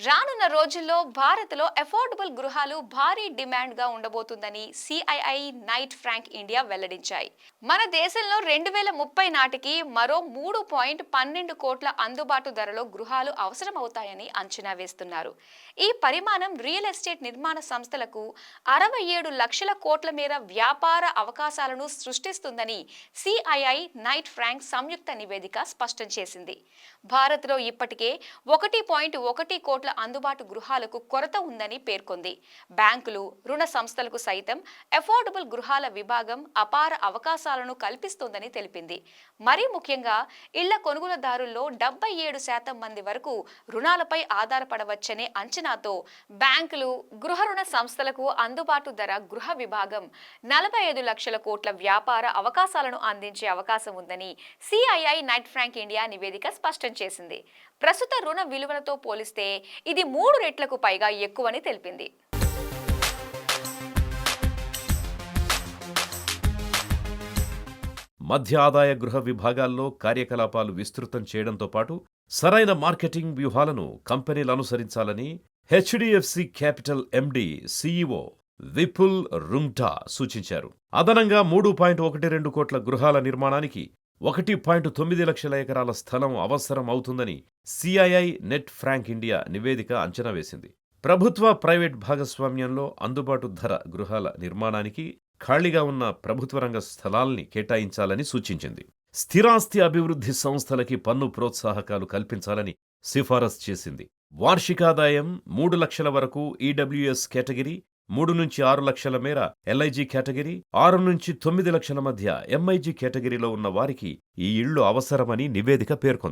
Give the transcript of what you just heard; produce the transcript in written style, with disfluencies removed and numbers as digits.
రానున్న రోజుల్లో భారత్లో అఫోర్డబుల్ గృహాలు భారీ డిమాండ్గా ఉండబోతుందని సిఐఐ నైట్ ఫ్రాంక్ ఇండియా వెల్లడించాయి. మన దేశంలో 2030 నాటికి మరో 3.12 కోట్ల అందుబాటు ధరలో గృహాలు అవసరమవుతాయని అంచనా వేస్తున్నారు. ఈ పరిమాణం రియల్ ఎస్టేట్ నిర్మాణ సంస్థలకు 67 లక్షల కోట్ల మేర వ్యాపార అవకాశాలను సృష్టిస్తుందని సిఐఐ నైట్ ఫ్రాంక్ సంయుక్త నివేదిక స్పష్టం చేసింది. భారత్లో ఇప్పటికే 1.1 కోట్ల అందుబాటు గృహాలకు కొరత ఉందని పేర్కొంది. బ్యాంకులు, రుణ సంస్థలకు సైతం అఫోర్డబుల్ గృహాల విభాగం అపార అవకాశాలను కల్పిస్తోందని తెలిపింది. మరీ ముఖ్యంగా ఇళ్ల కొనుగోలుదారుల్లో 77% మంది వరకు రుణాలపై ఆధారపడవచ్చనే అంచనాతో బ్యాంకులు, గృహ రుణ సంస్థలకు అందుబాటు ధర గృహ విభాగం 45 లక్షల కోట్ల వ్యాపార అవకాశాలను అందించే అవకాశం ఉందని సిఐఐ నైట్ ఫ్రాంక్ ఇండియా నివేదిక స్పష్టం చేసింది. ప్రస్తుత రుణ విలువలతో పోలిస్తే ఇది 3 రెట్లకు పైగా ఎక్కువని తెలిపింది. మధ్య ఆదాయ గృహ విభాగాల్లో కార్యకలాపాలు విస్తృతం చేయడంతో పాటు సరైన మార్కెటింగ్ వ్యూహాలను కంపెనీలు అనుసరించాలని HDFC capital MD CEO Vipul Rungta సూచించారు. అదనంగా 3.12 కోట్ల గృహాల నిర్మాణానికి 1.9 లక్షల ఎకరాల స్థలం అవసరం అవుతుందని సిఐఐ నెట్ ఫ్రాంక్ ఇండియా నివేదిక అంచనా వేసింది. ప్రభుత్వ, ప్రైవేట్ భాగస్వామ్యంలో అందుబాటు ధర గృహాల నిర్మాణానికి ఖాళీగా ఉన్న ప్రభుత్వ రంగ స్థలాల్ని కేటాయించాలని సూచించింది. స్థిరాస్తి అభివృద్ధి సంస్థలకి పన్ను ప్రోత్సాహకాలు కల్పించాలని సిఫారసు చేసింది. వార్షికాదాయం 3 లక్షల వరకు ఈడబ్ల్యూఎస్ కేటగిరీ, 3 నుంచి 6 లక్షల మేర ఎల్ఐజీ కేటగిరీ, 6 నుంచి 9 లక్షల మధ్య ఎంఐజీ కేటగిరీలో ఉన్న వారికి ఈ ఇళ్లు అవసరమని నివేదిక పేర్కొంది.